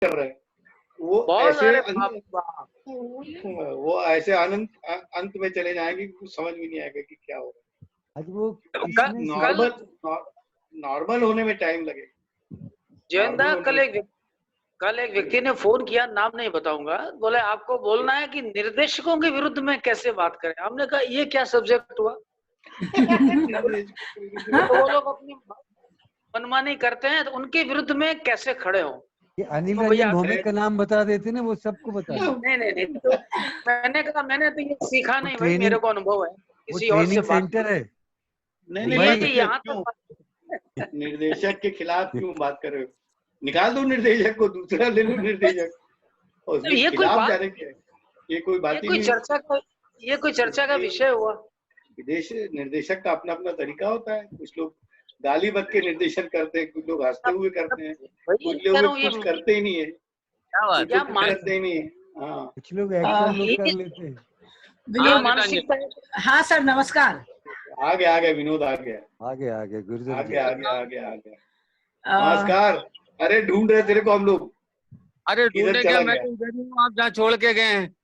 कर रहे हैं, वो ऐसे आनंद अंत में चले जाएंगे कि कुछ समझ भी नहीं आएगा कि क्या हो रहा है। आज वो नॉर्मल होने में टाइम लगेगा। जयंदा, कल एक व्यक्ति ने फोन किया, नाम नहीं बताऊंगा, बोले आपको बोलना है कि निर्देशकों के विरुद्ध में कैसे बात करें। हमने कहा ये क्या सब्जेक्ट हुआ? तो वो लोग अपनी मनमानी करते हैं, तो उनके विरुद्ध में कैसे खड़े हों? ये अनिल रंजन भौमिक का नाम बता देते ना, वो सबको बता देते। नहीं, तो मैंने कहा मैंने तो ये सीखा नहीं भाई, मेरे को अनुभव है किसी और से बात। सेंटर है। नहीं, यहाँ तक निर्देशक के खिलाफ क्यों बात कर रहे हो? निकाल दो निर्देशक को, दूसरा ले लो निर्देशक। और ये कोई बात, ये कोई बात ही नहीं। ये कोई चर्चा का विषय हुआ? विदेश निर्देशक का अपना अपना तरीका होता है। कुछ लोग गाली बक के निर्देशन करते हैं, कुछ लोग हंसते हुए करते हैं, कुछ लोग कुछ करते ही नहीं है, क्या करते ही नहीं है। हाँ, कुछ लोग एक्शन लोग कर लेते हैं। मानसिकता। हाँ सर, नमस्कार। आ गया विनोद, आ गया गुरुदेव, आ गया। नमस्कार। अरे ढूंढ रहे तेरे को हम लोग। अरे ढूंढे क्या, मैं तो इधर हूँ, आप जहाँ छोड़ के गए हैं।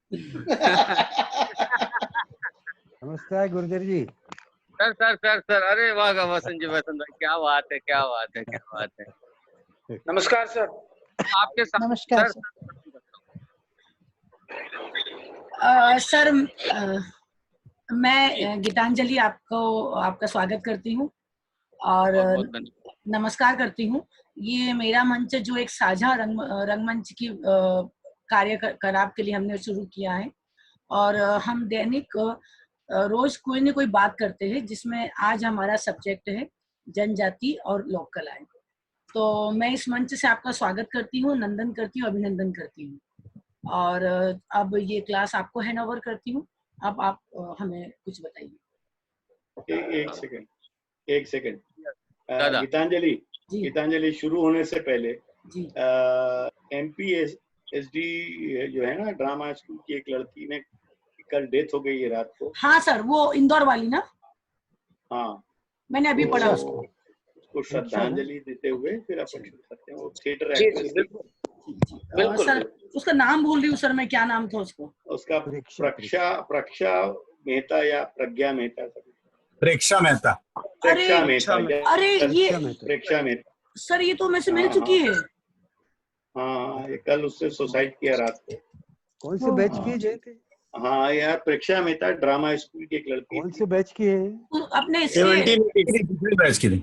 नमस्कार गुरुदेव जी। सर, अरे वाह वसंत जी, वसंत भाई, क्या बात है। नमस्कार सर। आपके साथ नमस्कार सर। मैं गीतांजलि आपका स्वागत करती हूँ और नमस्कार करती हूँ। ये मेरा मंच जो एक साझा रंगमंच की कार्यकलाप के लिए हमने शुरू किया है, और हम दैनिक रोज कोई न कोई बात करते हैं, जिसमें आज हमारा सब्जेक्ट है जनजाति और लोक कलाएं। तो मैं इस मंच से आपका स्वागत करती हूँ, नंदन करती हूँ, अभिनंदन करती हूँ, और अब ये क्लास आपको हैंड ओवर करती हूँ। अब आप हमें कुछ बताइए। एक सेकंड। गीतांजलि शुरू होने से पहले MPSD जो है ना, ड्रामा स्कूल की एक लड़की ने कल डेथ हो गई है रात को। हाँ सर, वो इंदौर वाली ना? हाँ, मैंने अभी पढ़ा उसको श्रद्धांजलि देते हुए फिर अपन शुरू करते हैं। वो थिएटर बिल्कुल सर, उसका नाम भूल रही हूँ सर मैं, क्या नाम था उसका प्रक्षा मेहता या प्रज्ञा मेहता? प्रेक्षा मेहता। अरे ये प्रेक्षा मेहता सर, ये तो मुझसे मिल चुकी है। हाँ, ये कल उससे सुसाइड किया रात को। कौन से बैच की है? हाँ यार, प्रेक्षा मेहता ड्रामा स्कूल की एक लड़की। कौन से बैच की है? अपने 17 बैच की थी।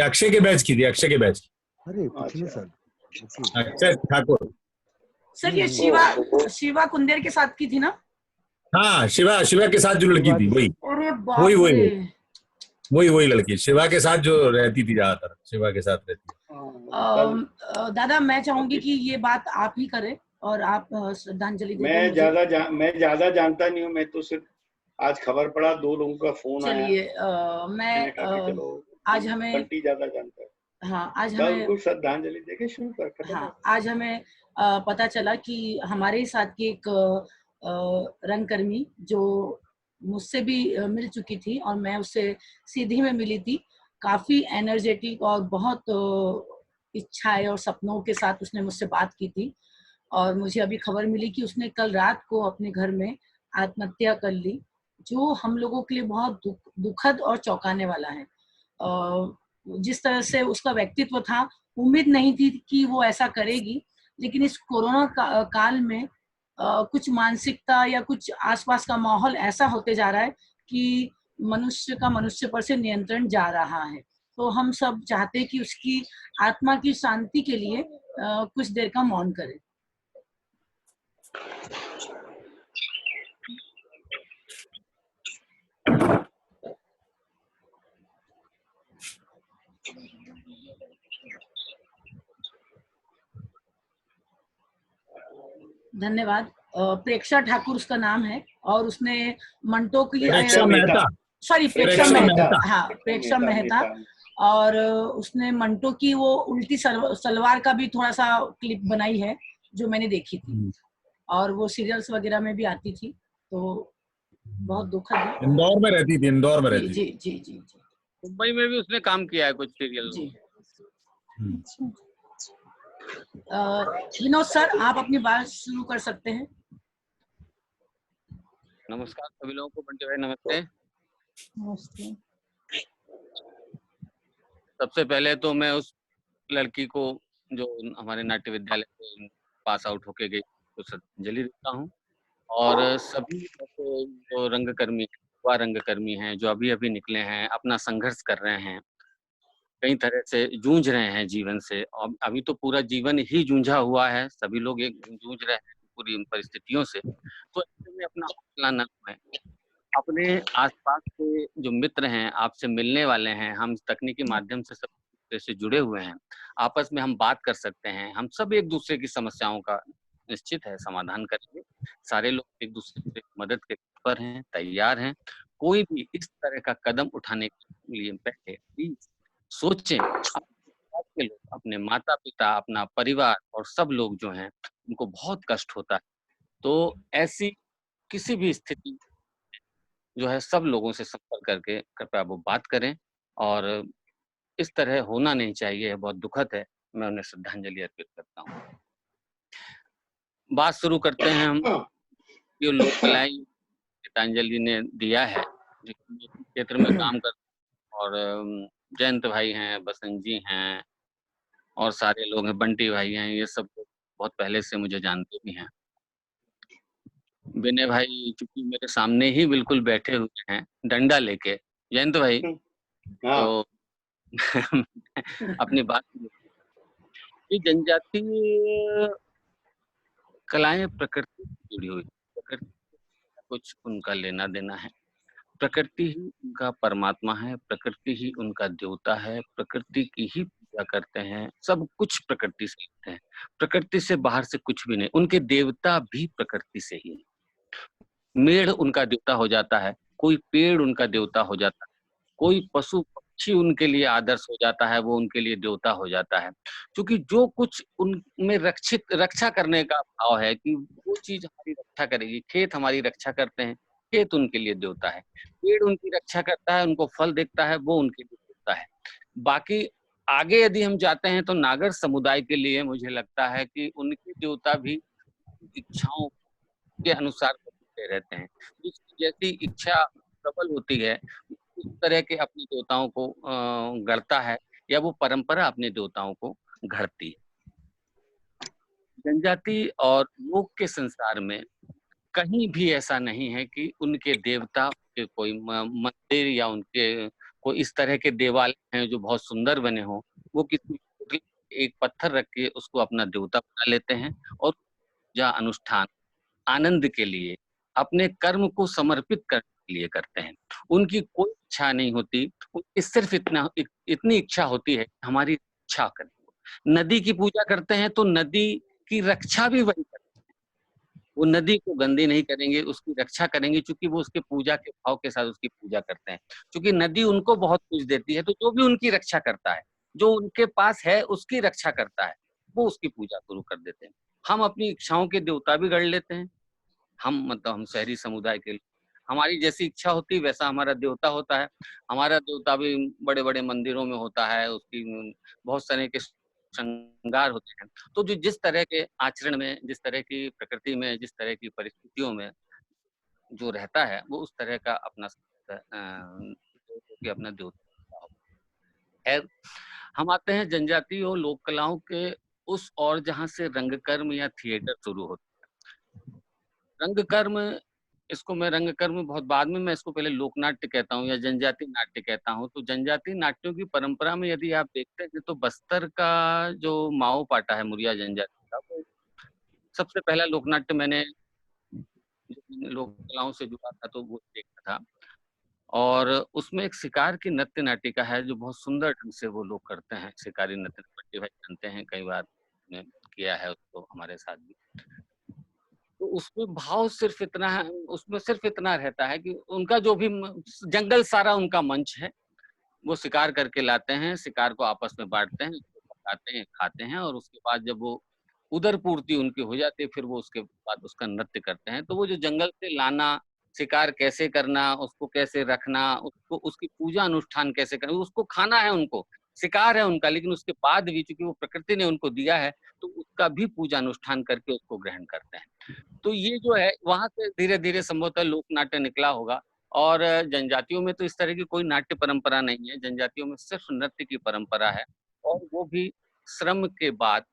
अक्षय के बैच की थी। अरे पिछले साल अक्षय ठाकुर सर, ये शिवा कुंदेर के साथ की थी ना? हाँ, शिवा के साथ जो लड़की थी वही लड़की शिवा के साथ जो रहती थी, ज्यादातर शिवा के साथ रहती है। दादा, मैं चाहूंगी कि ये बात आप ही करें और आप श्रद्धांजलि दें। मैं ज्यादा जानता नहीं हूँ, मैं तो सिर्फ आज खबर पड़ा, 2 लोगों का फोन आया। चलिए, आज हमें ज्यादा जानता है। हाँ, आज हमें श्रद्धांजलि देके शुरू कर। हाँ, आज हमें पता चला कि हमारे ही साथ की एक रंगकर्मी जो मुझसे भी मिल चुकी थी, और मैं उससे सीधी में मिली थी, काफी एनर्जेटिक और बहुत इच्छाएं और सपनों के साथ उसने मुझसे बात की थी। और मुझे अभी खबर मिली कि उसने कल रात को अपने घर में आत्महत्या कर ली, जो हम लोगों के लिए बहुत दुखद और चौंकाने वाला है। जिस तरह से उसका व्यक्तित्व था, उम्मीद नहीं थी कि वो ऐसा करेगी, लेकिन इस कोरोना काल में कुछ मानसिकता या कुछ आसपास का माहौल ऐसा होते जा रहा है कि मनुष्य का मनुष्य पर से नियंत्रण जा रहा है। तो हम सब चाहते हैं कि उसकी आत्मा की शांति के लिए कुछ देर का मौन करें। धन्यवाद। प्रेक्षा ठाकुर उसका नाम है, और उसने मंटो की प्रेक्षा मेहता, हाँ प्रेक्षा मेहता, और उसने मंटो की वो उल्टी सलवार का भी थोड़ा सा क्लिप बनाई है जो मैंने देखी थी, और वो सीरियल्स वगैरह में भी आती थी। तो बहुत दुखद है। इंदौर में रहती थी। जी। मुंबई में भी उसने काम किया है कुछ सीरियल में। विनोद सर, आप अपनी बात शुरू कर सकते हैं। नमस्कार सभी लोगों को। बंटी भाई नमस्ते। नमस्ते। सबसे पहले तो मैं उस लड़की को जो हमारे नाट्य विद्यालय से पास आउट होके गई तो श्रद्धांजलि देता हूँ, और सभी जो रंगकर्मी, युवा रंगकर्मी हैं जो अभी अभी निकले हैं, अपना संघर्ष कर रहे हैं, कई तरह से जूझ रहे हैं जीवन से, और अभी तो पूरा जीवन ही जूझा हुआ है, सभी लोग एक जूझ रहे हैं पूरी उन परिस्थितियों से। तो ऐसे में अपना हौसला न खोएं, अपने आसपास के जो मित्र हैं, आपसे मिलने वाले हैं, हम तकनीकी माध्यम से सब से जुड़े हुए हैं, आपस में हम बात कर सकते हैं, हम सब एक दूसरे की समस्याओं का निश्चित है समाधान करेंगे। सारे लोग एक दूसरे की मदद के पर हैं, तैयार हैं। कोई भी इस तरह का कदम उठाने के लिए पहले प्लीज सोचें, के लोग, अपने माता पिता, अपना परिवार और सब लोग जो हैं उनको बहुत कष्ट होता है। तो ऐसी किसी भी स्थिति जो है सब लोगों से संपर्क करके कृपया वो बात करें, और इस तरह होना नहीं चाहिए, बहुत दुखद है। मैं उन्हें श्रद्धांजलि अर्पित करता हूँ। बात शुरू करते हैं हम जो लोक कलाएं गीतांजलि ने दिया है, जो क्षेत्र में काम कर, और जयंत भाई हैं, बसंत जी हैं, और सारे लोग हैं, बंटी भाई हैं, ये सब बहुत पहले से मुझे जानते भी हैं। विनय भाई चूंकि मेरे सामने ही बिल्कुल बैठे हुए हैं डंडा लेके, जयंत भाई तो अपनी बात ये जनजातीय कलाएं प्रकृति से जुड़ी हुई, प्रकृति कुछ उनका लेना देना है, प्रकृति ही उनका परमात्मा है, प्रकृति ही उनका देवता है, प्रकृति की ही पूजा करते हैं, सब कुछ प्रकृति से करते हैं, प्रकृति से बाहर से कुछ भी नहीं। उनके देवता भी प्रकृति से ही है। मेढ़ उनका देवता हो जाता है, कोई पेड़ उनका देवता हो जाता है, कोई पशु पक्षी उनके लिए आदर्श हो जाता है, वो उनके लिए देवता हो जाता है। क्योंकि जो कुछ उनमें रक्षा करने का भाव है कि वो चीज हमारी रक्षा करेगी, खेत हमारी रक्षा करते हैं, खेत उनके लिए देवता है, पेड़ उनकी रक्षा करता है, उनको फल देता है, वो उनके लिए देवता है। बाकी आगे यदि हम जाते हैं तो नागर समुदाय के लिए मुझे लगता है कि उनके देवता भी इच्छाओं के अनुसार रहते हैं, जिसकी जैसी इच्छा प्रबल होती है उस तरह के अपने देवताओं को गढ़ता है, या वो परंपरा अपने देवताओं को घड़ती है। जनजाति और लोक के संसार में कहीं भी ऐसा नहीं है कि उनके देवता के कोई मंदिर या उनके कोई इस तरह के देवालय हैं जो बहुत सुंदर बने हों, वो किसी एक पत्थर रख के उसको अपना देवता बना लेते हैं, और जहाँ अनुष्ठान आनंद के लिए अपने कर्म को समर्पित करने के लिए करते हैं। उनकी कोई इच्छा नहीं होती, उनकी सिर्फ इतनी इच्छा होती है हमारी रक्षा करें। नदी की पूजा करते हैं तो नदी की रक्षा भी वही करते हैं, वो नदी को गंदी नहीं करेंगे, उसकी रक्षा करेंगे, क्योंकि वो उसके पूजा के भाव के साथ उसकी पूजा करते हैं। क्योंकि नदी उनको बहुत कुछ देती है, तो जो भी उनकी रक्षा करता है, जो उनके पास है उसकी रक्षा करता है, वो उसकी पूजा शुरू कर देते हैं। हम अपनी इच्छाओं के देवता भी गढ़ लेते हैं। हम शहरी समुदाय के लिए हमारी जैसी इच्छा होती वैसा हमारा देवता होता है। हमारा देवता भी बड़े बड़े मंदिरों में होता है, उसकी बहुत सारे के श्रृंगार होते हैं। तो जो जिस तरह के आचरण में, जिस तरह की प्रकृति में, जिस तरह की परिस्थितियों में जो रहता है, वो उस तरह का अपना अपना देवता है। हम आते हैं जनजातीय और लोक कलाओं के उस और जहाँ से रंगकर्म या थिएटर शुरू होता है। रंगकर्म, इसको मैं रंगकर्म बहुत बाद में, मैं इसको पहले लोकनाट्य कहता हूँ या जनजातीय नाट्य कहता हूँ। तो जनजातीय नाट्यों की परंपरा में यदि आप देखते हैं तो बस्तर का जो माओ पाटा है, मुरिया जनजाति का, वो सबसे पहला लोकनाट्य मैंने लोक कलाओं से जुड़ा था तो वो देखा था। और उसमें एक शिकार की नृत्य नाटिका है जो बहुत सुंदर ढंग से वो लोग करते हैं। शिकारी नृत्य बंटी भाई जानते हैं, कई बार किया है उसको हमारे साथ भी। तो उसमें भाव सिर्फ इतना है, उसमें सिर्फ इतना रहता है कि उनका जो भी जंगल सारा उनका मंच है, वो शिकार करके लाते हैं, शिकार को आपस में बांटते हैं, पकाते हैं, खाते हैं, और उसके बाद जब वो उदर पूर्ति उनकी हो जाती है फिर वो उसके बाद उसका नृत्य करते हैं। तो वो जो जंगल से लाना, शिकार कैसे करना, उसको कैसे रखना, उसको उसकी पूजा अनुष्ठान कैसे करना, उसको खाना है, उनको शिकार है उनका, लेकिन उसके बाद भी चूंकि वो प्रकृति ने उनको दिया है तो उसका उसका भी पूजा अनुष्ठान करके उसको ग्रहण करते हैं। तो ये जो है वहां से धीरे धीरे संभवतः लोक नाट्य निकला होगा। और जनजातियों में तो इस तरह की कोई नाट्य परंपरा नहीं है, जनजातियों में सिर्फ नृत्य की परंपरा है, और वो भी श्रम के बाद,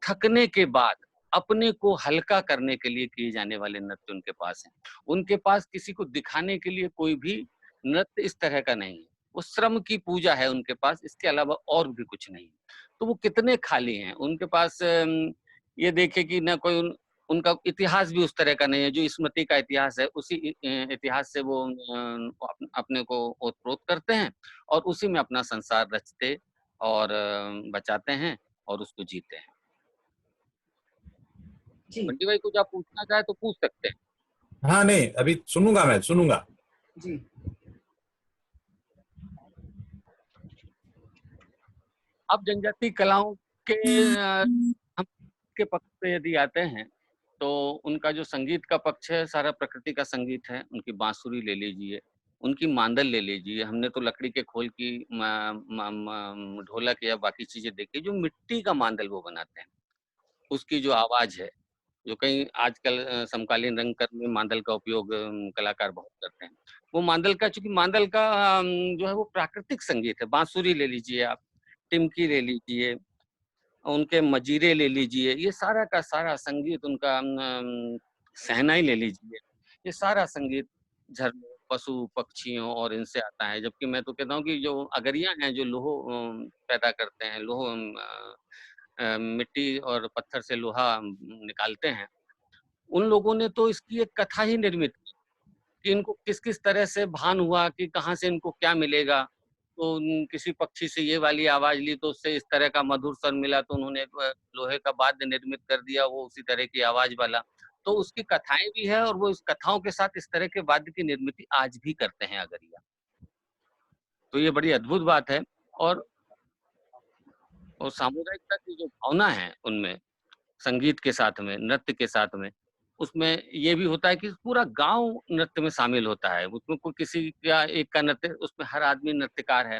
थकने के बाद अपने को हल्का करने के लिए किए जाने वाले नृत्य उनके पास हैं। उनके पास किसी को दिखाने के लिए कोई भी नृत्य इस तरह का नहीं है, वो श्रम की पूजा है उनके पास, इसके अलावा और भी कुछ नहीं। तो वो कितने खाली हैं उनके पास। ये देखे कि न कोई उनका इतिहास भी उस तरह का नहीं है, जो स्मृति का इतिहास है उसी इतिहास से वो अपने को ओतप्रोत करते हैं और उसी में अपना संसार रचते और बचाते हैं और उसको जीते हैं। बंटी भाई कुछ आप पूछना चाहे तो पूछ सकते हैं। हाँ नहीं, अभी सुनूंगा, मैं सुनूंगा जी। अब जनजाति कलाओं के हम के पक्ष पे यदि आते हैं तो उनका जो संगीत का पक्ष है सारा प्रकृति का संगीत है। उनकी बांसुरी ले लीजिए, उनकी मांदल ले लीजिए, हमने तो लकड़ी के खोल की ढोलक या बाकी चीजें देखी, जो मिट्टी का मांदल वो बनाते हैं, उसकी जो आवाज है, जो कहीं आजकल समकालीन रंगकर्म में मांदल का उपयोग कलाकार बहुत करते हैं। वो मांदल का, चूंकि मांदल का जो है वो प्राकृतिक संगीत है। बांसुरी ले लीजिए आप, टिमकी ले लीजिए, उनके मजीरे ले लीजिए, ये सारा का सारा संगीत, उनका शहनाई ले लीजिए, ये सारा संगीत झरनों, पशु पक्षियों और इनसे आता है। जबकि मैं तो कहता हूँ कि जो अगरिया हैं, जो लोहो पैदा करते हैं, लोहो मिट्टी और पत्थर से लोहा निकालते हैं, उन लोगों ने तो इसकी एक कथा ही निर्मित की कि इनको किस किस तरह से भान हुआ कि कहाँ से इनको क्या मिलेगा। तो किसी पक्षी से ये वाली आवाज ली तो उससे इस तरह का मधुर स्वर मिला, तो उन्होंने लोहे का वाद्य निर्मित कर दिया वो उसी तरह की आवाज वाला। तो उसकी कथाएं भी है और वो इस कथाओं के साथ इस तरह के वाद्य की निर्मित आज भी करते हैं अगरिया। तो ये बड़ी अद्भुत बात है। और सामुदायिकता की जो भावना है उनमें, संगीत के साथ में, नृत्य के साथ में, उसमें ये भी होता है कि पूरा गांव नृत्य में शामिल होता है। उसमें कोई किसी का एक का नृत्य, उसमें हर आदमी नृत्यकार है,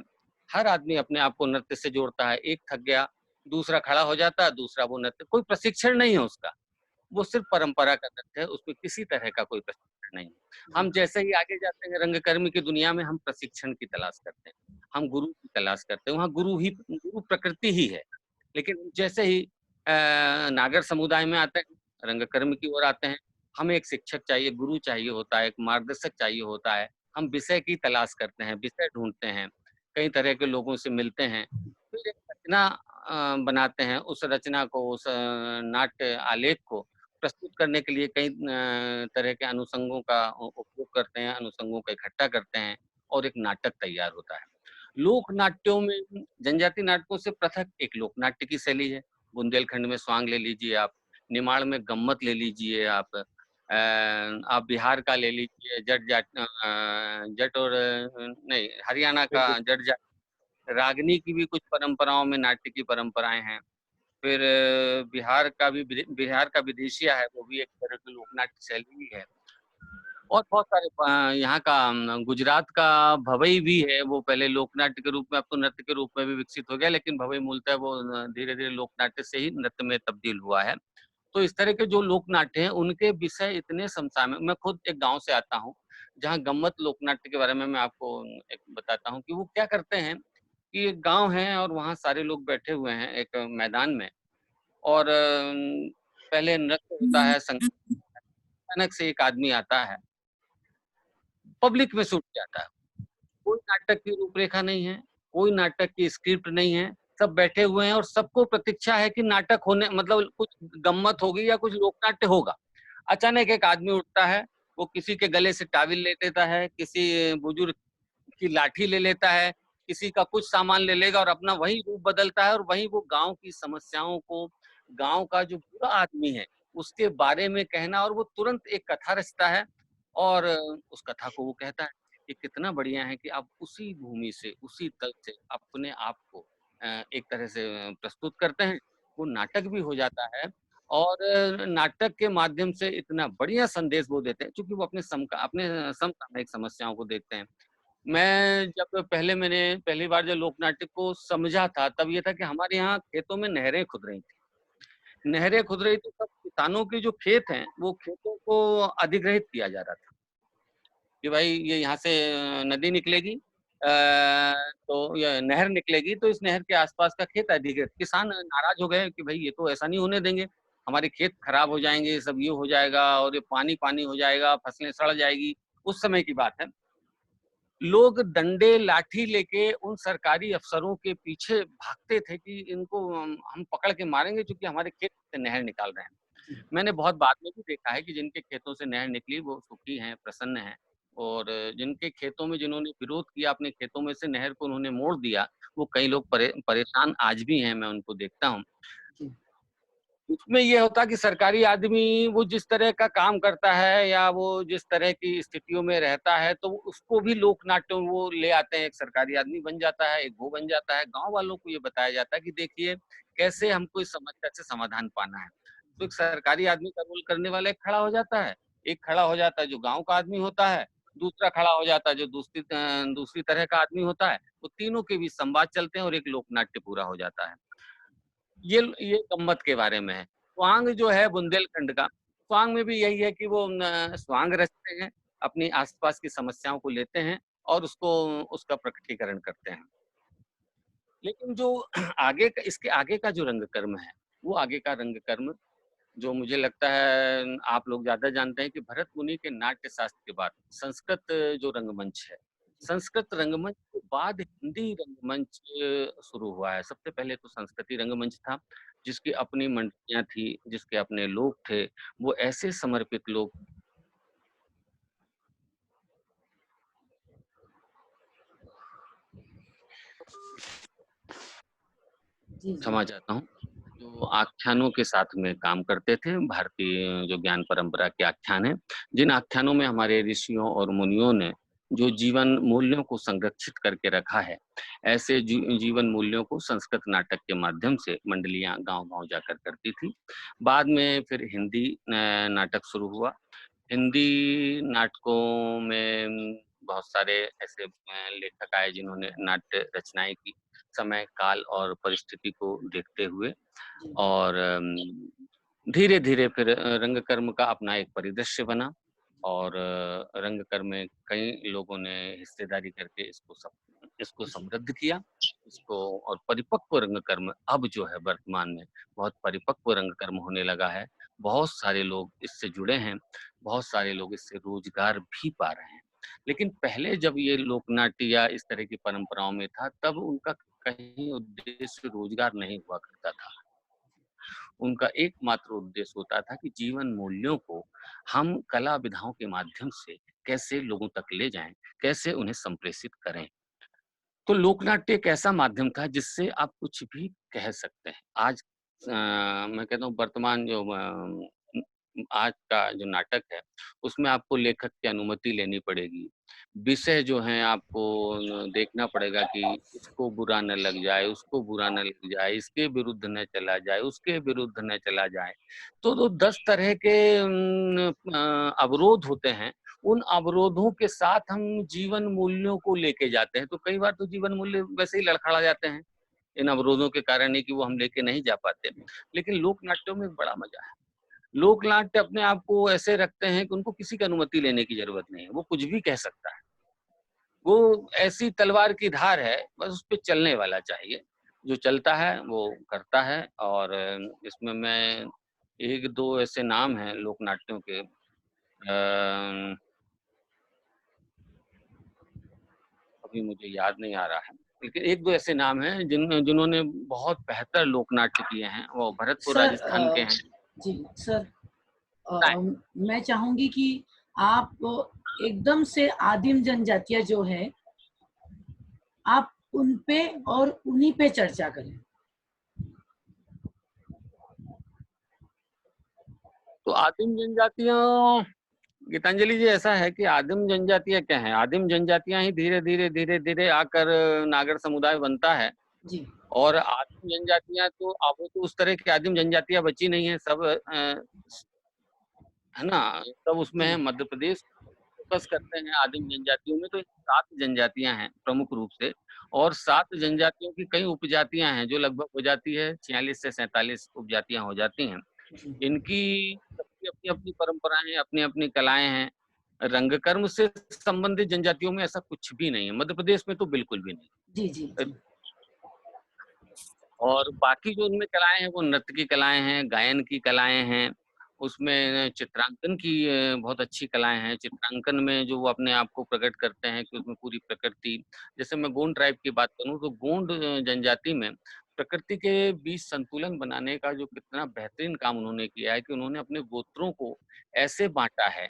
हर आदमी अपने आप को नृत्य से जोड़ता है। एक थक गया, दूसरा खड़ा हो जाता है, दूसरा वो नृत्य, कोई प्रशिक्षण नहीं है उसका, वो सिर्फ परंपरा का नृत्य है, उसमें किसी तरह का कोई प्रशिक्षण नहीं है। हम जैसे ही आगे जाते हैं रंगकर्मी की दुनिया में, हम प्रशिक्षण की तलाश करते हैं, हम गुरु की तलाश करते हैं। वहाँ गुरु प्रकृति ही है। लेकिन जैसे ही नागर समुदाय में आते हैं, रंगकर्म की ओर आते हैं, हमें एक शिक्षक चाहिए, गुरु चाहिए होता है, एक मार्गदर्शक चाहिए होता है। हम विषय की तलाश करते हैं, विषय ढूंढते हैं, कई तरह के लोगों से मिलते हैं, फिर एक रचना बनाते हैं। उस रचना को, उस नाट्य आलेख को प्रस्तुत करने के लिए कई तरह के अनुषंगों का उपयोग करते हैं, अनुषंगों का इकट्ठा करते हैं और एक नाटक तैयार होता है। लोक नाट्यों में जनजाति नाटकों से पृथक एक लोक नाट्य की शैली है। बुंदेलखंड में स्वांग ले लीजिए आप, निमाड़ में गम्मत ले लीजिए आप बिहार का ले लीजिए जट और नहीं हरियाणा का जट जाट, रागनी की भी कुछ परंपराओं में नाट्य की परंपराएं हैं। फिर बिहार का विदेशिया है, वो भी एक तरह की लोक नाट्य शैली है। और बहुत सारे यहाँ का गुजरात का भवई भी है, वो पहले लोकनाट्य के रूप में, अब तो नृत्य के रूप में भी विकसित हो गया, लेकिन भवई मूलतः वो धीरे धीरे लोकनाट्य से ही नृत्य में तब्दील हुआ है। तो इस तरह के जो लोकनाट्य हैं उनके विषय इतने समसामयिक। मैं खुद एक गांव से आता हूँ जहाँ गम्मत लोकनाट्य के बारे में मैं आपको एक बताता हूँ कि वो क्या करते हैं कि एक गाँव है और वहाँ सारे लोग बैठे हुए हैं एक मैदान में, और पहले नृत्य होता है, संगीत, अचानक से एक आदमी आता है, पब्लिक में छूट जाता है। कोई नाटक की रूपरेखा नहीं है, कोई नाटक की स्क्रिप्ट नहीं है, सब बैठे हुए हैं और सबको प्रतीक्षा है कि नाटक होने, मतलब कुछ गम्मत होगी या कुछ लोकनाट्य होगा। अचानक एक आदमी उठता है, वो किसी के गले से टाविल ले लेता है, किसी बुजुर्ग की लाठी ले लेता है, किसी का कुछ सामान ले लेगा और अपना वही रूप बदलता है और वही वो गांव की समस्याओं को, गांव का जो बुरा आदमी है उसके बारे में कहना, और वो तुरंत एक कथा रचता है और उस कथा को वो कहता है। ये कितना बढ़िया है कि आप उसी भूमि से, उसी तल से अपने आप को एक तरह से प्रस्तुत करते हैं, वो नाटक भी हो जाता है और नाटक के माध्यम से इतना बढ़िया संदेश वो देते हैं, क्योंकि वो अपने समसामयिक समस्याओं को देखते हैं। मैं जब मैंने पहली बार जब लोक नाट्य को समझा था, तब ये था कि हमारे यहाँ खेतों में नहरें खुद रही थी, नहरें खुद रही थी, तब किसानों के जो खेत हैं वो खेतों को अधिग्रहित किया जा रहा था कि भाई ये यहाँ से नदी निकलेगी, तो ये नहर निकलेगी, तो इस नहर के आसपास का खेत अधिग्रहित। किसान नाराज हो गए कि भाई ये तो ऐसा नहीं होने देंगे, हमारे खेत खराब हो जाएंगे, सब ये हो जाएगा और ये पानी पानी हो जाएगा, फसलें सड़ जाएगी। उस समय की बात है। लोग डंडे लाठी लेके उन सरकारी अफसरों के पीछे भागते थे कि इनको हम पकड़ के मारेंगे, क्योंकि हमारे खेत से नहर निकाल रहे हैं। मैंने बहुत बाद में भी देखा है कि जिनके खेतों से नहर निकली वो सुखी हैं, प्रसन्न हैं, और जिनके खेतों में जिन्होंने विरोध किया, अपने खेतों में से नहर को उन्होंने मोड़ दिया, वो कई लोग परेशान आज भी हैं, मैं उनको देखता हूँ। उसमें ये होता कि सरकारी आदमी वो जिस तरह का काम करता है या वो जिस तरह की स्थितियों में रहता है, तो उसको भी लोकनाट्य में वो ले आते हैं। एक सरकारी आदमी बन जाता है, एक वो बन जाता है। गांव वालों को ये बताया जाता है कि देखिए कैसे हमको इस समस्या से समाधान पाना है। तो एक सरकारी आदमी का रोल करने वाला एक खड़ा हो जाता है, एक खड़ा हो जाता है जो गाँव का आदमी होता है, दूसरा खड़ा हो जाता है जो दूसरी तरह का आदमी होता है। तो तीनों के बीच संवाद चलते हैं और एक लोकनाट्य पूरा हो जाता है। ये गम्मत के बारे में है। स्वांग जो है बुंदेलखंड का, स्वांग में भी यही है कि वो स्वांग रचते हैं, अपनी आसपास की समस्याओं को लेते हैं और उसका प्रकटीकरण करते हैं। लेकिन जो इसके आगे का जो रंगकर्म है, वो आगे का रंगकर्म जो मुझे लगता है आप लोग ज्यादा जानते हैं कि भरत मुनि के नाट्य शास्त्र के बाद संस्कृत जो रंगमंच है, संस्कृत रंगमंच के बाद हिंदी रंगमंच शुरू हुआ है। सबसे पहले तो संस्कृति रंगमंच था, जिसकी अपनी मंडलियां थी, जिसके अपने लोग थे, वो ऐसे समर्पित लोग। क्षमा चाहता हूँ, जो आख्यानों के साथ में काम करते थे, भारतीय जो ज्ञान परंपरा के आख्यान है, जिन आख्यानों में हमारे ऋषियों और मुनियों ने जो जीवन मूल्यों को संरक्षित करके रखा है, ऐसे जीवन मूल्यों को संस्कृत नाटक के माध्यम से मंडलियां गांव-गांव जाकर करती थी। बाद में फिर हिंदी नाटक शुरू हुआ। हिंदी नाटकों में बहुत सारे ऐसे लेखक आए जिन्होंने नाट्य रचनाएं की, समय, काल और परिस्थिति को देखते हुए, और धीरे-धीरे फिर रंगकर्म का अपना एक परिदृश्य बना और रंगकर्म में कई लोगों ने हिस्सेदारी करके इसको समृद्ध किया, इसको, और परिपक्व रंगकर्म अब जो है वर्तमान में बहुत परिपक्व रंगकर्म होने लगा है। बहुत सारे लोग इससे जुड़े हैं, बहुत सारे लोग इससे रोजगार भी पा रहे हैं। लेकिन पहले जब ये लोकनाट्य या इस तरह की परंपराओं में था, तब उनका कहीं उद्देश्य रोजगार नहीं हुआ करता था। उनका एकमात्र उद्देश्य होता था कि जीवन मूल्यों को हम कला विधाओं के माध्यम से कैसे लोगों तक ले जाएं, कैसे उन्हें संप्रेषित करें। तो लोकनाट्य एक ऐसा माध्यम था जिससे आप कुछ भी कह सकते हैं। आज मैं कहता हूँ वर्तमान जो आज का जो नाटक है, उसमें आपको लेखक की अनुमति लेनी पड़ेगी। विषय जो हैं आपको देखना पड़ेगा कि इसको बुरा न लग जाए, उसको बुरा न लग जाए, इसके विरुद्ध न चला जाए, उसके विरुद्ध न चला जाए। तो 10 तरह के अवरोध होते हैं। उन अवरोधों के साथ हम जीवन मूल्यों को लेके जाते हैं, तो कई बार तो जीवन मूल्य वैसे ही लड़खड़ा जाते हैं, इन अवरोधों के कारण ही कि वो हम लेके नहीं जा पाते। लेकिन लोक नाट्यों में बड़ा मजा है। लोक नाट्य अपने आप को ऐसे रखते हैं कि उनको किसी की अनुमति लेने की जरूरत नहीं है, वो कुछ भी कह सकता है। वो ऐसी तलवार की धार है, बस उस पे चलने वाला चाहिए, जो चलता है वो करता है। और इसमें मैं 1-2 ऐसे नाम हैं लोक नाट्यों के, अभी मुझे याद नहीं आ रहा है, लेकिन 1-2 ऐसे नाम हैं जिन्होंने बहुत बेहतर लोकनाट्य किए हैं। वो भरतपुर राजस्थान के हैं। जी सर, मैं चाहूंगी कि आप एकदम से आदिम जनजातियां जो है, आप उन पे और उन्हीं पे चर्चा करें। तो आदिम जनजातियां, गीतांजलि जी, ऐसा है कि आदिम जनजातियां क्या है? आदिम जनजातियां ही धीरे-धीरे आकर नागर समुदाय बनता है जी। और आदिम जनजातियां तो अब तो उस तरह की आदिम जनजातियां बची नहीं है, सब है ना, सब उसमें है। मध्य प्रदेश फोकस करते हैं आदिम जनजातियों में, तो 7 जनजातियां हैं प्रमुख रूप से, और 7 जनजातियों की कई उपजातियां हैं जो लगभग हो जाती है 46 से 47 उपजातियां हो जाती हैं। इनकी सबकी अपनी अपनी परंपराएं हैं, अपनी अपनी कलाएं हैं। रंगकर्म से संबंधित जनजातियों में ऐसा कुछ भी नहीं है, मध्य प्रदेश में तो बिल्कुल भी नहीं। जी जी, जी। और बाकी जो उनमें कलाएं हैं वो नृत्य की कलाएं हैं, गायन की कलाएं हैं, उसमें चित्रांकन की बहुत अच्छी कलाएं हैं। चित्रांकन में जो वो अपने आप को प्रकट करते हैं कि उसमें पूरी प्रकृति, जैसे मैं गोंड ट्राइब की बात करूं तो गोंड जनजाति में प्रकृति के बीच संतुलन बनाने का जो कितना बेहतरीन काम उन्होंने किया है कि उन्होंने अपने गोत्रों को ऐसे बांटा है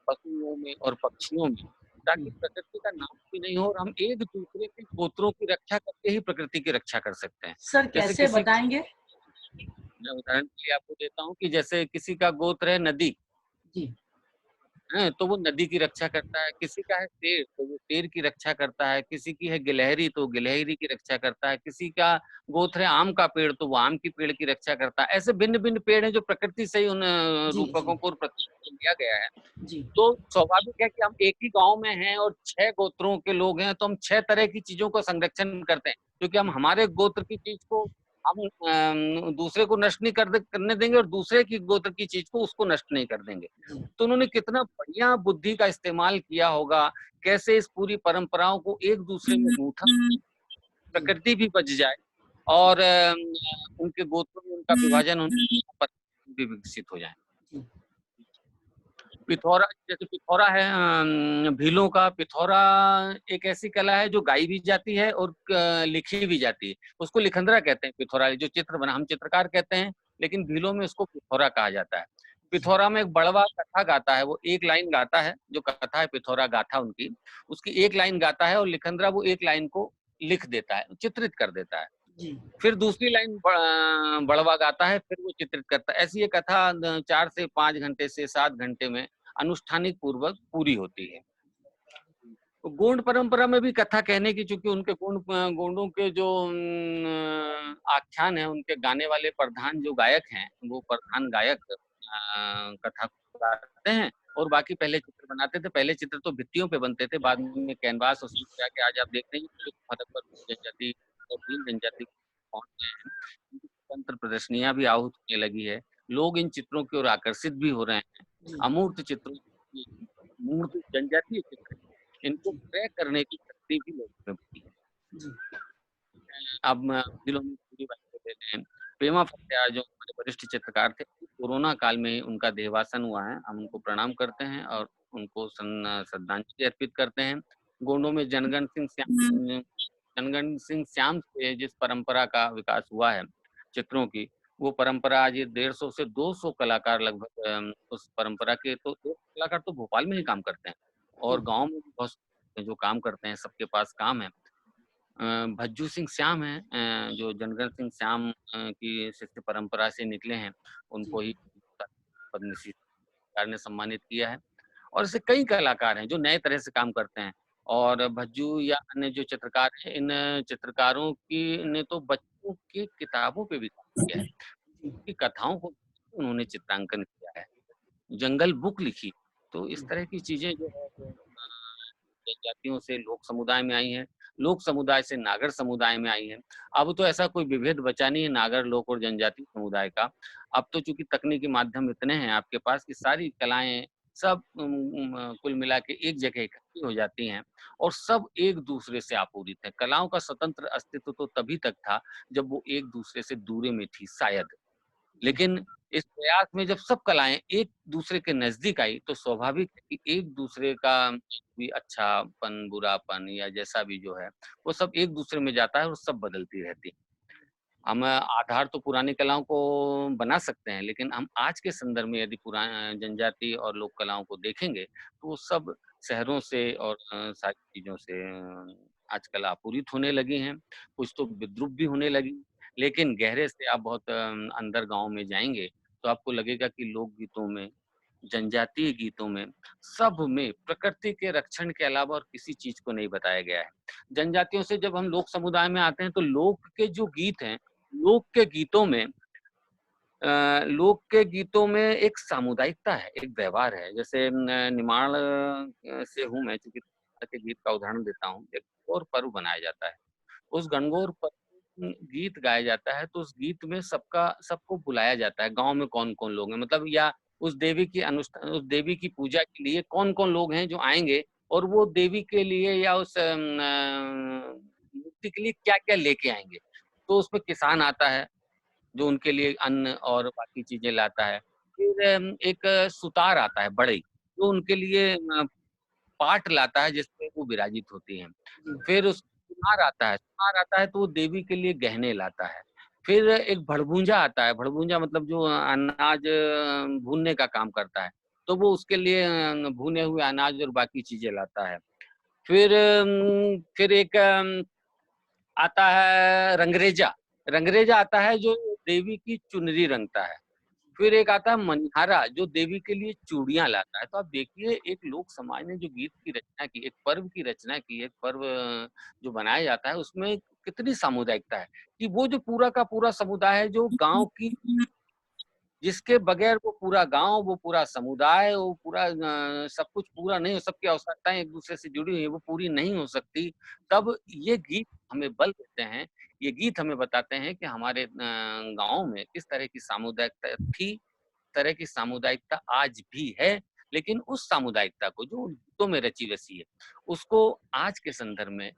पशुओं में और पक्षियों में, ताकि प्रकृति का नाश भी नहीं हो और हम एक दूसरे के गोत्रों की रक्षा करके ही प्रकृति की रक्षा कर सकते हैं। सर कैसे बताएंगे? मैं उदाहरण के लिए आपको देता हूँ कि जैसे किसी का गोत्र है नदी जी, तो वो नदी की रक्षा करता है, किसी का है शेर तो वो शेर की रक्षा करता है, किसी की है गिलहरी तो गिलहरी की रक्षा करता है, किसी का गोत्र है आम का पेड़ तो वो आम की पेड़ की रक्षा करता है। ऐसे भिन्न भिन्न पेड़ हैं जो प्रकृति से ही उन रूपकों को लिया गया है। तो स्वाभाविक है कि हम एक ही गांव में हैं और 6 गोत्रों के लोग हैं, तो हम 6 तरह की चीजों का संरक्षण करते हैं, क्योंकि हम हमारे गोत्र की चीज को हम दूसरे को नष्ट नहीं करने देंगे और दूसरे की गोत्र की चीज को उसको नष्ट नहीं कर देंगे। तो उन्होंने कितना बढ़िया बुद्धि का इस्तेमाल किया होगा, कैसे इस पूरी परंपराओं को एक दूसरे में गूंथा, प्रकृति भी बच जाए और उनके गोत्रों में उनका विभाजन भी विकसित हो जाए। पिथौरा, जैसे पिथौरा है भीलों का, पिथौरा एक ऐसी कला है जो गाई भी जाती है और लिखी भी जाती है। उसको लिखंदरा कहते हैं। पिथौरा जो चित्र बना, हम चित्रकार कहते हैं, लेकिन भीलों में उसको पिथौरा कहा जाता है। पिथौरा में एक बड़वा कथा गाता है, वो एक लाइन गाता है, जो कथा है पिथौरा गाथा उनकी, उसकी एक लाइन गाता है और लिखंदरा वो एक लाइन को लिख देता है, चित्रित कर देता है। फिर दूसरी लाइन बड़वा गाता है, फिर वो चित्रित करता है। ऐसी ये कथा 4 से 5 घंटे से 7 घंटे में अनुष्ठानिक पूर्वक पूरी होती है। तो गोंड परंपरा में भी कथा कहने की, चूंकि उनके गोंडों के जो आख्यान है, उनके गाने वाले प्रधान जो गायक हैं, वो प्रधान गायक कथा गाते हैं और बाकी पहले चित्र बनाते थे। पहले चित्र तो भित्तियों पे बनते थे, बाद में कैनवास उसमें जाके आज आप देखते हैं जनजाति और भील जनजाति पहुंच गए हैं, स्वतंत्र प्रदर्शनियां भी आहूत होने लगी है, लोग इन चित्रों की ओर आकर्षित भी हो रहे हैं। अमूर्त चित्रों, मूर्त जनजातीय चित्र, इनको क्रय करने की शक्ति भी लोगों में बढ़ी है। अब जिलों में पूरी बात कर लेते हैं। पेमा फत्याल जो हमारे वरिष्ठ चित्रकार थे, कोरोना काल में उनका देहावसान हुआ है। हम उनको प्रणाम करते हैं और उनको श्रद्धांजलि अर्पित करते हैं। गोंडों में जनगण सिंह श्याम से जिस परंपरा का विकास हुआ है चित्रों की, वो परंपरा आज 150 से 200 कलाकार लगभग उस परंपरा के, तो 2 कलाकार तो भोपाल में ही काम करते हैं और गांव में भी बहुत जो काम करते हैं, सबके पास काम है। भज्जू सिंह श्याम है जो जनगण सिंह श्याम की शिष्य परंपरा से निकले हैं, उनको ही पद्मश्री सरकार ने सम्मानित किया है। और ऐसे कई कलाकार हैं जो नए तरह से काम करते हैं। और भज्जू या अन्य जो चित्रकार हैं, इन चित्रकारों की ने तो बच्चों की किताबों पे भी काम किया है, उनकी कथाओं को उन्होंने चित्रांकन किया है, जंगल बुक लिखी। तो इस तरह की चीजें जो है जनजातियों से लोक समुदाय में आई हैं, लोक समुदाय से नागर समुदाय में आई हैं। अब तो ऐसा कोई विभेद बचा नहीं है नागर, लोक और जनजाति समुदाय का। अब तो चूंकि तकनीकी माध्यम इतने हैं आपके पास कि सारी कलाएं सब कुल मिला के एक जगह इकट्ठी हो जाती हैं और सब एक दूसरे से आपूरित है। कलाओं का स्वतंत्र अस्तित्व तो तभी तक था जब वो एक दूसरे से दूरी में थी शायद, लेकिन इस प्रयास में जब सब कलाएं एक दूसरे के नजदीक आई तो स्वाभाविक है कि एक दूसरे का भी अच्छापन, बुरापन या जैसा भी जो है वो सब एक दूसरे में जाता है और सब बदलती रहती है। हम आधार तो पुरानी कलाओं को बना सकते हैं, लेकिन हम आज के संदर्भ में यदि पुरानी जनजाति और लोक कलाओं को देखेंगे तो वो सब शहरों से और सारी चीजों से आजकल आपूरित होने लगी हैं, कुछ तो विद्रूप भी होने लगी। लेकिन गहरे से आप बहुत अंदर गांव में जाएंगे तो आपको लगेगा कि लोकगीतों में, जनजातीय गीतों में, सब में प्रकृति के रक्षण के अलावा और किसी चीज को नहीं बताया गया है। जनजातियों से जब हम लोक समुदाय में आते हैं तो लोक के जो गीत हैं, लोक के गीतों में एक सामुदायिकता है, एक व्यवहार है। जैसे निमाड़ से हूँ मैं, चूंकि के गीत का उदाहरण देता हूँ। एक गणगौर पर्व बनाया जाता है, उस गणगौर पर्व गीत गाया जाता है, तो उस गीत में सबको बुलाया जाता है, गांव में कौन कौन लोग हैं, मतलब या उस देवी की पूजा के लिए कौन कौन लोग हैं जो आएंगे, और वो देवी के लिए या उस मूर्ति के लिए क्या क्या लेके आएंगे। तो उसमें किसान आता है जो उनके लिए अन्न और बाकी चीजें लाता है। फिर एक सुतार आता है बड़ई, जो उनके लिए पाट लाता है जिसपे वो विराजित होती हैं। फिर उस सुनार आता है तो वो देवी के लिए गहने लाता है। फिर एक भड़भूंजा आता है, भड़भूंजा मतलब जो अनाज भूनने का काम करता है, तो वो उसके लिए भुने हुए अनाज और बाकी चीजें लाता है। फिर एक आता है रंगरेजा, रंगरेजा आता है जो देवी की चुनरी रंगता है। फिर एक आता है मनिहारा जो देवी के लिए चूड़ियां लाता है। तो आप देखिए एक लोक समाज ने जो गीत की रचना की, एक पर्व की रचना की, एक पर्व जो बनाया जाता है उसमें कितनी सामुदायिकता है कि वो जो पूरा का पूरा समुदाय है, जो गांव की, जिसके बगैर वो पूरा गांव, वो पूरा समुदाय, वो पूरा सब कुछ पूरा नहीं हो, सबकी आवश्यकताएं एक दूसरे से जुड़ी हुई है, वो पूरी नहीं हो सकती। तब ये गीत हमें बल देते हैं, ये गीत हमें बताते हैं कि हमारे गांव में किस तरह की सामुदायिकता थी, तरह की सामुदायिकता आज भी है। लेकिन उस सामुदायिकता को जो उन गीतों में रची बसी है, उसको आज के संदर्भ में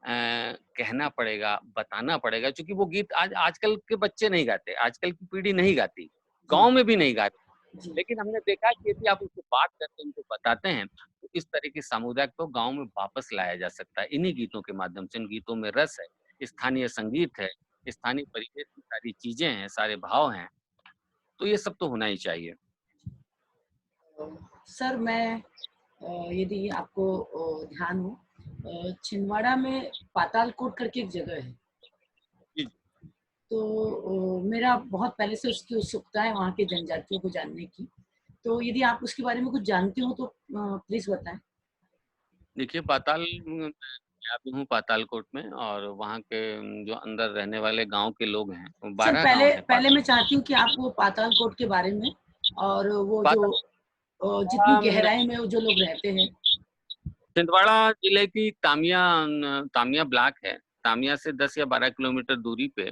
कहना पड़ेगा, बताना पड़ेगा, क्योंकि वो गीत आजकल के बच्चे नहीं गाते, आजकल की पीढ़ी नहीं गाती, गांव में भी नहीं गाते। लेकिन हमने देखा कि यदि आप उनको बात करते, उनको बताते हैं, तो इस तरह की सामुदायिक को गांव में वापस लाया जा सकता है इन्हीं गीतों के माध्यम से। इन गीतों में रस है, स्थानीय संगीत है, स्थानीय परिवेश की सारी चीजें हैं, सारे भाव हैं, तो ये सब तो होना ही चाहिए। सर मैं यदि आपको ध्यान हो, छिंदवाड़ा में पातालकोट करके एक जगह है, तो मेरा बहुत पहले से उसकी उत्सुकता है वहाँ के जनजातियों को जानने की। तो यदि आप उसके बारे में कुछ जानते हो तो प्लीज बताएं। देखिए मैं भी हूँ पातालकोट में, और वहाँ के जो अंदर रहने वाले गांव के लोग हैं, 12 गांव हैं। पहले मैं चाहती हूँ कि आप वो पातालकोट के बारे में और वो जो जितनी गहराई में जो लोग रहते हैं। छिंदवाड़ा जिले की तामिया ब्लॉक है, तामिया से 10 या 12 किलोमीटर दूरी पे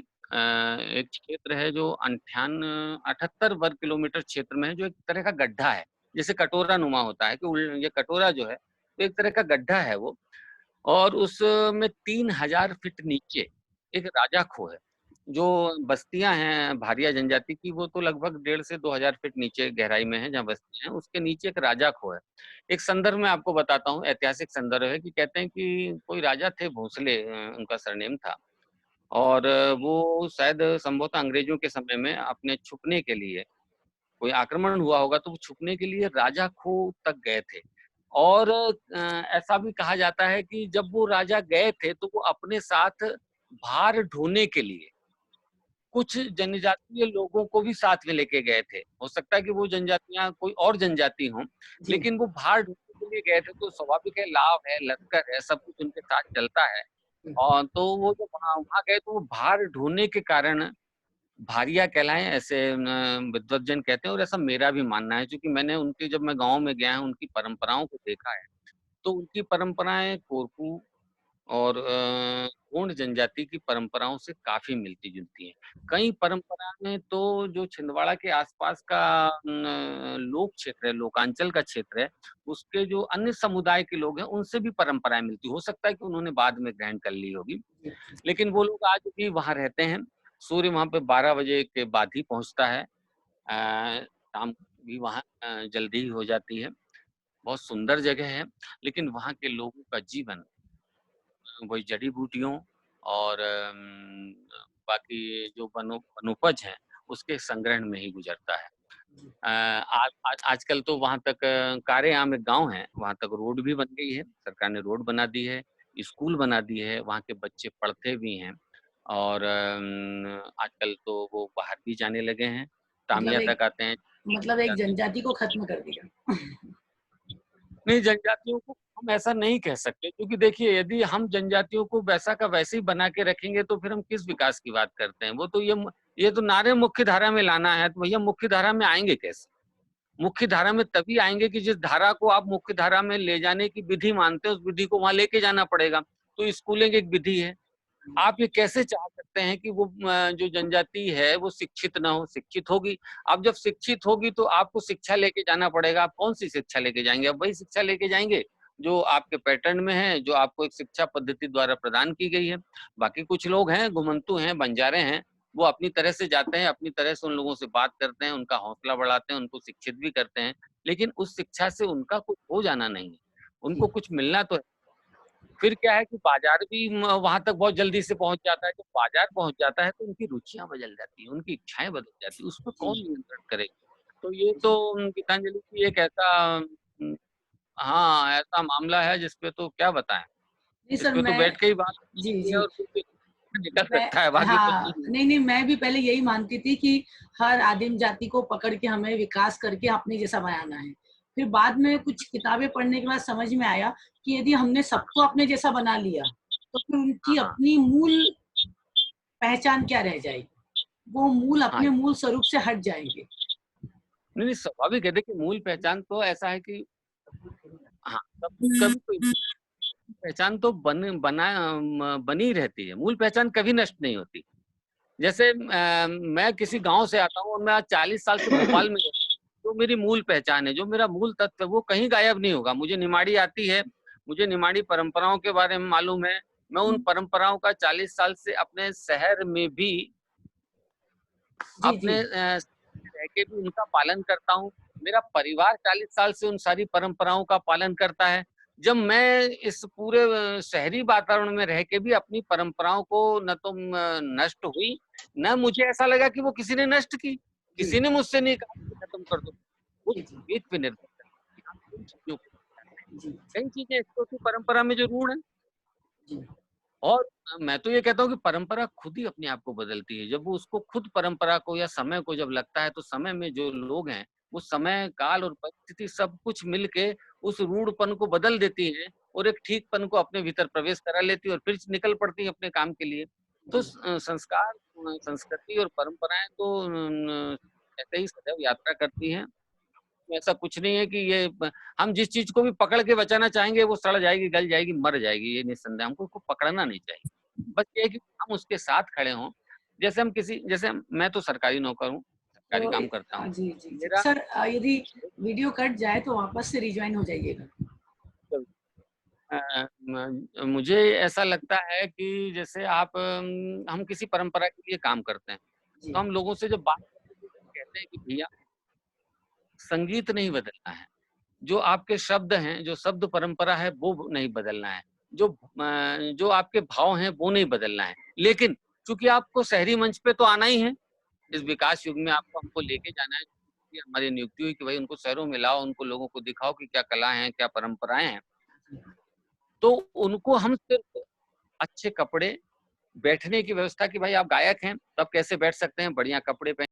एक क्षेत्र है जो 78 वर्ग किलोमीटर क्षेत्र में है, जो एक तरह का गड्ढा है, जैसे कटोरा नुमा होता है कि ये कटोरा जो है तो एक तरह का गड्ढा है वो, और उसमें 3000 फीट नीचे एक राजा खो है। जो बस्तियां हैं भारिया जनजाति की, वो तो लगभग 1.5 से 2000 फीट नीचे गहराई में है जहाँ बस्तियां हैं, उसके नीचे एक राजा खो है। एक संदर्भ में आपको बताता हूँ, ऐतिहासिक संदर्भ है कि कहते हैं कि कोई राजा थे, भोसले उनका सरनेम था, और वो शायद संभवतः अंग्रेजों के समय में अपने छुपने के लिए, कोई आक्रमण हुआ होगा तो वो छुपने के लिए राजा खो तक गए थे। और ऐसा भी कहा जाता है कि जब वो राजा गए थे तो वो अपने साथ भार ढोने के लिए कुछ जनजातीय लोगों को भी साथ में लेके गए थे। हो सकता है कि वो जनजातियां कोई और जनजाति हों, लेकिन वो भार ढोने के लिए गए थे, तो स्वाभाविक है, लाव है, लश्कर है, सब कुछ उनके साथ चलता है। और तो वो जो वहां गए तो वो भार ढोने के कारण भारिया कहलाए, ऐसे विद्वज्जन कहते हैं, और ऐसा मेरा भी मानना है, क्योंकि मैंने उनके, जब मैं गांव में गया हूं, उनकी परंपराओं को देखा है, तो उनकी परंपराएं कोरकू और गोंड जनजाति की परंपराओं से काफी मिलती जुलती हैं। कई परंपराएं तो जो छिंदवाड़ा के आसपास का लोक क्षेत्र है, लोकांचल का क्षेत्र है, उसके जो अन्य समुदाय के लोग हैं उनसे भी परंपराएं मिलती। हो सकता है कि उन्होंने बाद में ग्रहण कर ली होगी, लेकिन वो लोग आज भी वहां रहते हैं। सूर्य वहां पे 12 बजे के बाद ही पहुंचता है, शाम भी वहां जल्दी ही हो जाती है। बहुत सुंदर जगह है, लेकिन वहां के लोगों का जीवन वही जड़ी बूटियों और बाकी जो वनोपज है उसके संग्रहण में ही गुजरता है। आजकल तो वहां तक कारेआम एक गांव है, वहां तक रोड भी बन गई है, सरकार ने रोड बना दी है, स्कूल बना दी है, वहां के बच्चे पढ़ते भी हैं, और आजकल तो वो बाहर भी जाने लगे हैं, तामिया तक आते हैं। मतलब एक जनजाति को खत्म कर दिया। नहीं, जनजातियों को हम ऐसा नहीं कह सकते, क्योंकि देखिए यदि हम जनजातियों को वैसा का वैसे ही बना के रखेंगे तो फिर हम किस विकास की बात करते हैं। वो तो ये तो नारे मुख्य धारा में लाना है, तो भैया मुख्य धारा में आएंगे कैसे? मुख्य धारा में तभी आएंगे कि जिस धारा को आप मुख्य धारा में ले जाने की विधि मानते हैं, उस विधि को वहां लेके जाना पड़ेगा। तो स्कूलिंग एक विधि है। आप ये कैसे चाह सकते हैं कि वो जो जनजाति है वो शिक्षित ना हो? शिक्षित होगी। अब जब शिक्षित होगी तो आपको शिक्षा लेके जाना पड़ेगा। आप कौन सी शिक्षा लेके जाएंगे? अब वही शिक्षा लेके जाएंगे जो आपके पैटर्न में है, जो आपको एक शिक्षा पद्धति द्वारा प्रदान की गई है। बाकी कुछ लोग हैं, घुमंतु हैं, बंजारे हैं, वो अपनी तरह से जाते हैं, अपनी तरह से उन लोगों से बात करते हैं, उनका हौसला बढ़ाते हैं, उनको शिक्षित भी करते हैं, लेकिन उस शिक्षा से उनका कुछ हो जाना नहीं है, उनको कुछ मिलना तो है। फिर क्या है कि बाजार भी वहां तक बहुत जल्दी से पहुंच जाता है। जब बाजार पहुंच जाता है तो उनकी रुचियां बदल जाती हैं, उनकी इच्छाएं बदल जाती है, उस पर कौन नियंत्रण करेगा? तो ये तो गीतांजलि की एक ऐसा हाँ ऐसा मामला है जिसपे तो क्या बताएं, इसपे तो बैठ के ही बात जी और निकल सकता है। बाकी हाँ, तो नहीं, मैं भी पहले यही मानती थी कि हर आदिम जाति को पकड़ के हमें विकास करके अपने जैसा बनाना है। फिर बाद में कुछ किताबें पढ़ने के बाद समझ में आया कि यदि हमने सबको अपने जैसा बना लिया तो फिर उनकी अपनी मूल पहचान क्या रह जाएगी? वो मूल अपने मूल स्वरूप से हट जाएंगे। नहीं, स्वाभाविक है। देखिए, मूल पहचान तो ऐसा है कि हाँ, कभी पहचान तो बनी रहती है। मूल पहचान कभी नष्ट नहीं होती। जैसे मैं किसी गांव से आता हूँ और मैं आज 40 साल से भोपाल में जो मेरी मूल पहचान है, जो मेरा मूल तत्व है, वो कहीं गायब नहीं होगा। मुझे निमाड़ी आती है, मुझे निमाड़ी परंपराओं के बारे में मालूम है। मैं उन परंपराओं का 40 साल से अपने शहर में भी अपने रह के भी उनका पालन करता हूँ। मेरा परिवार 40 साल से उन सारी परंपराओं का पालन करता है। जब मैं इस पूरे शहरी वातावरण में रह के भी अपनी परंपराओं को न तो नष्ट हुई, न मुझे ऐसा लगा कि वो किसी ने नष्ट की, किसी ने मुझसे नहीं कहा कि खत्म कर दो। वो विवेक पे निर्भर करता है। कई चीजें ऐसी होती परंपरा में जो रूढ़ है, और मैं तो ये कहता हूँ कि परंपरा खुद ही अपने आप को बदलती है। जब वो उसको खुद परंपरा को या समय को जब लगता है, तो समय में जो लोग हैं वो समय, काल और परिस्थिति सब कुछ मिलके उस रूढ़पन को बदल देती है और एक ठीकपन को अपने भीतर प्रवेश करा लेती है और फिर निकल पड़ती है अपने काम के लिए। तो संस्कार, संस्कृति और परंपराएं तो ऐसे ही सदैव यात्रा करती हैं। ऐसा कुछ नहीं है कि ये हम जिस चीज को भी पकड़ के बचाना चाहेंगे वो सड़ जाएगी, गल जाएगी, मर जाएगी, ये निस्संदेह। हमको उसको पकड़ना नहीं चाहिए। बस ये है कि हम उसके साथ खड़े हों। जैसे मैं तो सरकारी नौकर हूँ, सरकारी काम करता हूँ। जी। सर, यदि वीडियो कट जाए तो वापस से रिज्वाइन हो जाइएगा। मुझे ऐसा लगता है कि जैसे हम किसी परंपरा के लिए काम करते हैं, तो हम लोगों से जब बात करते हैं कहते हैं कि भैया संगीत नहीं बदलना है, जो आपके शब्द हैं, जो शब्द परंपरा है वो नहीं बदलना है, जो आपके भाव हैं वो नहीं बदलना है। लेकिन चूंकि आपको शहरी मंच पे तो आना ही है, इस विकास युग में आपको हमको लेके जाना है। हमारी नियुक्ति हुई कि भाई उनको शहरों में लाओ, उनको लोगों को दिखाओ कि क्या कला है, क्या परंपराएं हैं। तो उनको हम सिर्फ अच्छे कपड़े, बैठने की व्यवस्था कि भाई आप गायक हैं, तब कैसे बैठ सकते हैं, बढ़िया कपड़े पहन